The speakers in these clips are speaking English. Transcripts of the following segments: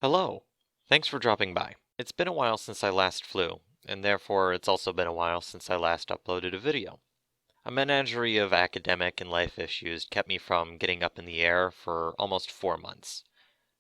Hello. Thanks for dropping by. It's been a while since I last flew, and therefore it's also been a while since I last uploaded a video. A menagerie of academic and life issues kept me from getting up in the air for almost 4 months.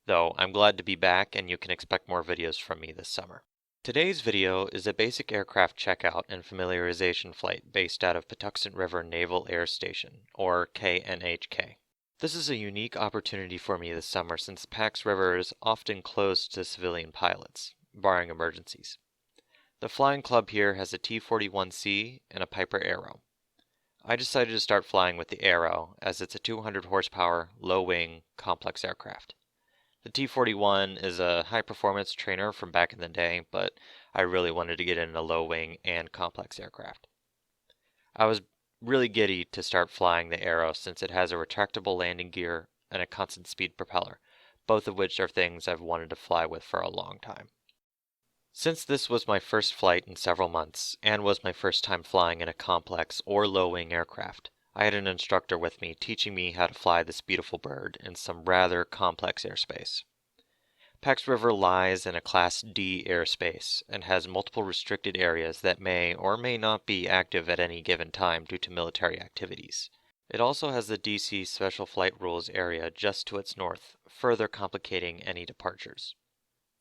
Though I'm glad to be back and you can expect more videos from me this summer. Today's video is a basic aircraft checkout and familiarization flight based out of Patuxent River Naval Air Station, or KNHK. This is a unique opportunity for me this summer since Pax River is often closed to civilian pilots, barring emergencies. The flying club here has a T-41C and a Piper Arrow. I decided to start flying with the Arrow as it's a 200 horsepower, low-wing, complex aircraft. The T-41 is a high-performance trainer from back in the day, but I really wanted to get in a low-wing and complex aircraft. I was really giddy to start flying the Arrow since it has a retractable landing gear and a constant speed propeller, both of which are things I've wanted to fly with for a long time. Since this was my first flight in several months, and was my first time flying in a complex or low-wing aircraft, I had an instructor with me teaching me how to fly this beautiful bird in some rather complex airspace. Pax River lies in a Class D airspace and has multiple restricted areas that may or may not be active at any given time due to military activities. It also has the DC Special Flight Rules area just to its north, further complicating any departures.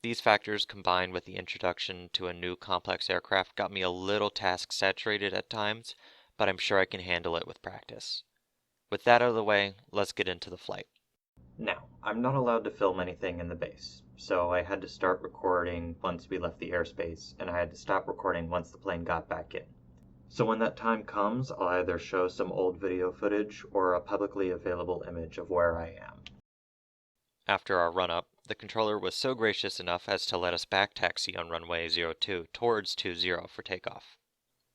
These factors combined with the introduction to a new complex aircraft got me a little task saturated at times, but I'm sure I can handle it with practice. With that out of the way, let's get into the flight. Now, I'm not allowed to film anything in the base, so I had to start recording once we left the airspace, and I had to stop recording once the plane got back in. So when that time comes, I'll either show some old video footage or a publicly available image of where I am. After our run-up, the controller was so gracious enough as to let us back taxi on runway 02 towards 20 for takeoff.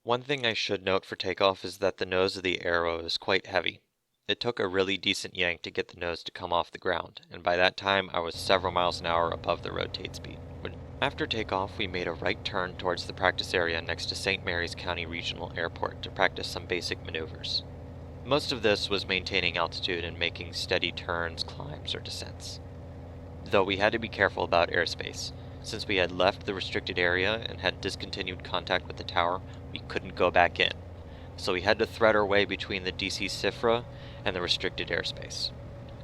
One thing I should note for takeoff is that the nose of the Arrow is quite heavy. It took a really decent yank to get the nose to come off the ground, and by that time I was several miles an hour above the rotate speed. After takeoff, we made a right turn towards the practice area next to St. Mary's County Regional Airport to practice some basic maneuvers. Most of this was maintaining altitude and making steady turns, climbs, or descents. Though we had to be careful about airspace. Since we had left the restricted area and had discontinued contact with the tower, we couldn't go back in. So we had to thread our way between the DC CIFRA and the restricted airspace.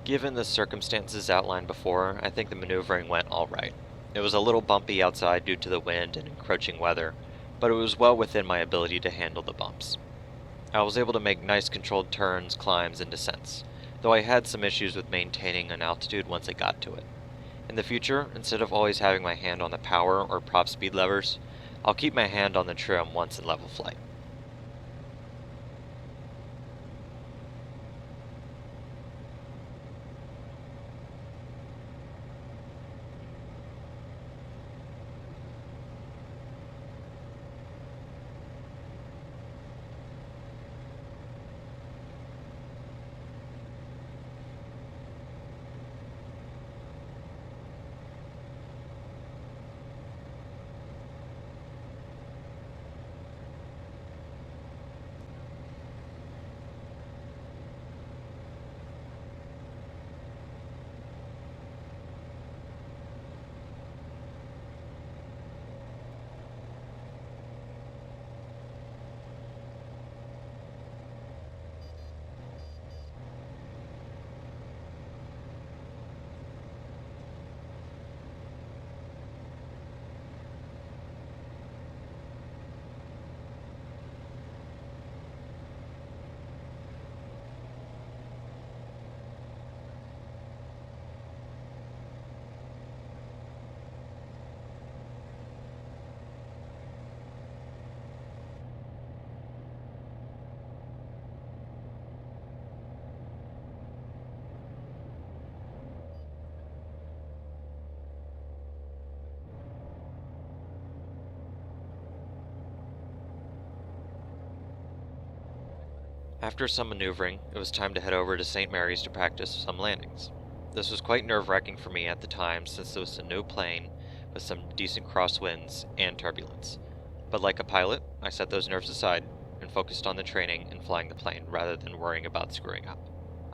Given the circumstances outlined before, I think the maneuvering went alright. It was a little bumpy outside due to the wind and encroaching weather, but it was well within my ability to handle the bumps. I was able to make nice controlled turns, climbs, and descents, though I had some issues with maintaining an altitude once I got to it. In the future, instead of always having my hand on the power or prop speed levers, I'll keep my hand on the trim once in level flight. After some maneuvering, it was time to head over to St. Mary's to practice some landings. This was quite nerve-wracking for me at the time since it was a new plane with some decent crosswinds and turbulence. But like a pilot, I set those nerves aside and focused on the training and flying the plane rather than worrying about screwing up.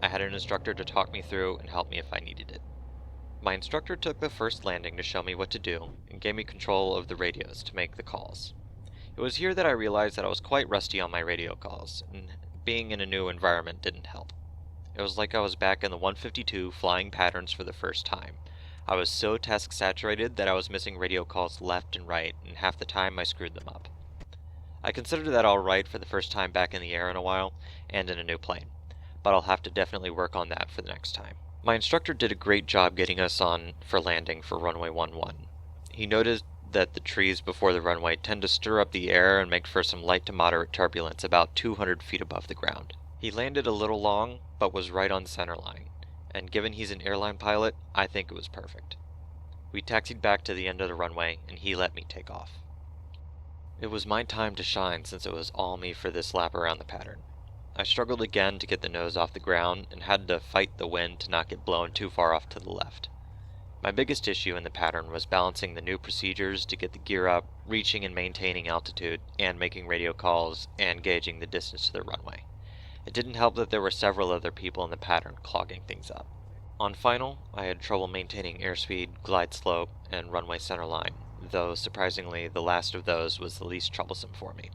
I had an instructor to talk me through and help me if I needed it. My instructor took the first landing to show me what to do and gave me control of the radios to make the calls. It was here that I realized that I was quite rusty on my radio calls, and being in a new environment didn't help. It was like I was back in the 152 flying patterns for the first time. I was so task saturated that I was missing radio calls left and right, and half the time I screwed them up. I considered that alright for the first time back in the air in a while, and in a new plane, but I'll have to definitely work on that for the next time. My instructor did a great job getting us on for landing for runway 11. He noticed that the trees before the runway tend to stir up the air and make for some light to moderate turbulence about 200 feet above the ground. He landed a little long, but was right on center line, and given he's an airline pilot, I think it was perfect. We taxied back to the end of the runway, and he let me take off. It was my time to shine since it was all me for this lap around the pattern. I struggled again to get the nose off the ground and had to fight the wind to not get blown too far off to the left. My biggest issue in the pattern was balancing the new procedures to get the gear up, reaching and maintaining altitude, and making radio calls, and gauging the distance to the runway. It didn't help that there were several other people in the pattern clogging things up. On final, I had trouble maintaining airspeed, glide slope, and runway centerline, though surprisingly the last of those was the least troublesome for me.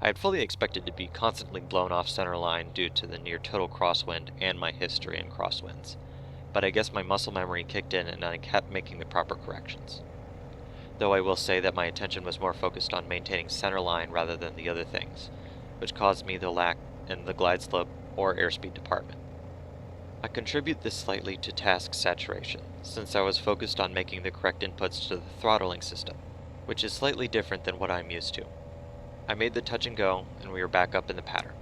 I had fully expected to be constantly blown off centerline due to the near total crosswind and my history in crosswinds, but I guess my muscle memory kicked in and I kept making the proper corrections. Though I will say that my attention was more focused on maintaining centerline rather than the other things, which caused me the lack in the glide slope or airspeed department. I contribute this slightly to task saturation, since I was focused on making the correct inputs to the throttling system, which is slightly different than what I'm used to. I made the touch and go, and we were back up in the pattern.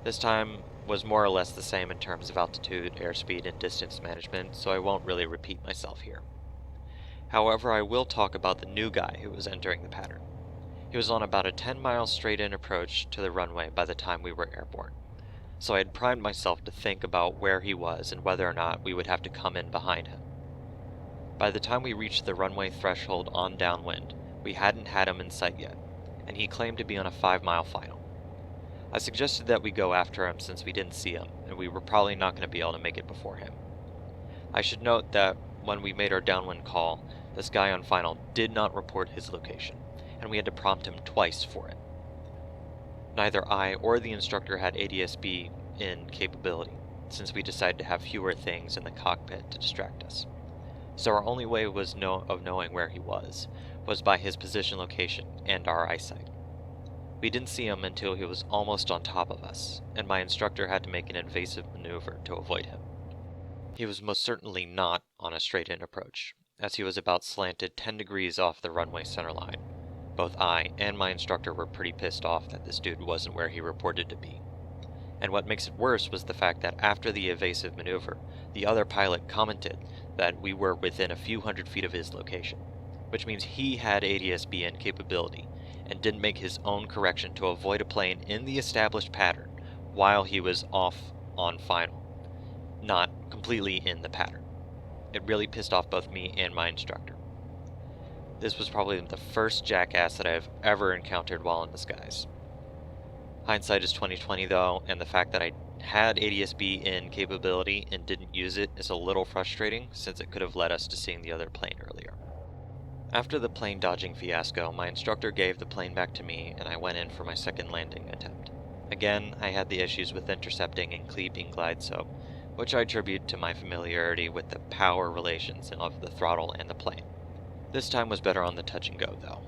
This time was more or less the same in terms of altitude, airspeed, and distance management, so I won't really repeat myself here. However, I will talk about the new guy who was entering the pattern. He was on about a 10-mile straight-in approach to the runway by the time we were airborne, so I had primed myself to think about where he was and whether or not we would have to come in behind him. By the time we reached the runway threshold on downwind, we hadn't had him in sight yet, and he claimed to be on a 5-mile final. I suggested that we go after him since we didn't see him, and we were probably not going to be able to make it before him. I should note that when we made our downwind call, this guy on final did not report his location, and we had to prompt him twice for it. Neither I or the instructor had ADS-B in capability, since we decided to have fewer things in the cockpit to distract us. So our only way of knowing where he was by his position location and our eyesight. We didn't see him until he was almost on top of us, and my instructor had to make an evasive maneuver to avoid him. He was most certainly not on a straight-in approach, as he was about slanted 10 degrees off the runway centerline. Both I and my instructor were pretty pissed off that this dude wasn't where he reported to be. And what makes it worse was the fact that after the evasive maneuver, the other pilot commented that we were within a few hundred feet of his location, which means he had ADS-B in capability, and didn't make his own correction to avoid a plane in the established pattern while he was off on final, not completely in the pattern. It really pissed off both me and my instructor. This was probably the first jackass that I've ever encountered while in the skies. Hindsight is 20/20 though, and the fact that I had ADS-B in capability and didn't use it is a little frustrating since it could have led us to seeing the other plane earlier. After the plane dodging fiasco, my instructor gave the plane back to me and I went in for my second landing attempt. Again, I had the issues with intercepting and keeping glide slope, which I attribute to my familiarity with the power relations of the throttle and the plane. This time was better on the touch and go though.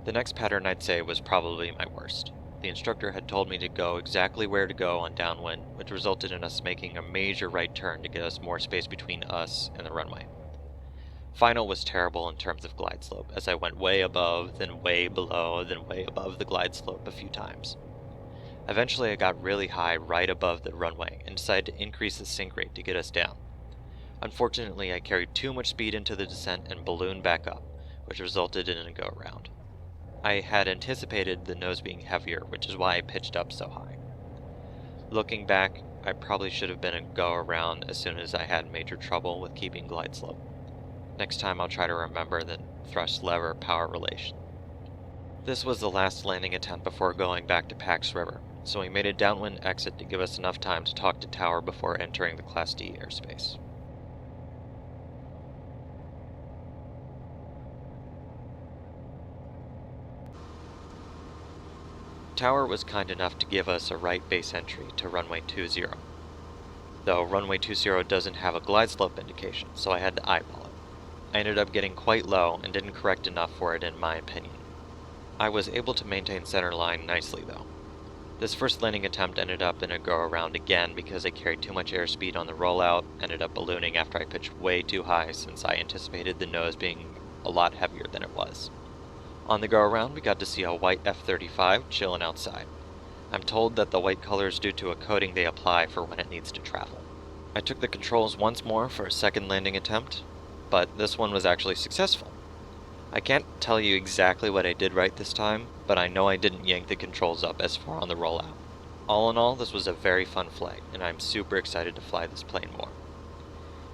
The next pattern I'd say was probably my worst. The instructor had told me to go exactly where to go on downwind, which resulted in us making a major right turn to get us more space between us and the runway. Final was terrible in terms of glide slope, as I went way above, then way below, then way above the glide slope a few times. Eventually I got really high right above the runway and decided to increase the sink rate to get us down. Unfortunately, I carried too much speed into the descent and ballooned back up, which resulted in a go-around. I had anticipated the nose being heavier, which is why I pitched up so high. Looking back, I probably should have been a go-around as soon as I had major trouble with keeping glide slope. Next time I'll try to remember the thrust lever power relation. This was the last landing attempt before going back to Pax River, so we made a downwind exit to give us enough time to talk to Tower before entering the Class D airspace. Tower was kind enough to give us a right base entry to runway 20, though runway 20 doesn't have a glide slope indication, so I had to eyeball it. I ended up getting quite low and didn't correct enough for it in my opinion. I was able to maintain center line nicely though. This first landing attempt ended up in a go-around again because I carried too much airspeed on the rollout, ended up ballooning after I pitched way too high since I anticipated the nose being a lot heavier than it was. On the go-around, we got to see a white F-35 chilling outside. I'm told that the white color is due to a coating they apply for when it needs to travel. I took the controls once more for a second landing attempt, but this one was actually successful. I can't tell you exactly what I did right this time, but I know I didn't yank the controls up as far on the rollout. All in all, this was a very fun flight, and I'm super excited to fly this plane more.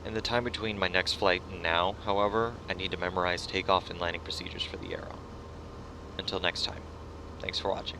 In the time between my next flight and now, however, I need to memorize takeoff and landing procedures for the Arrow. Until next time, thanks for watching.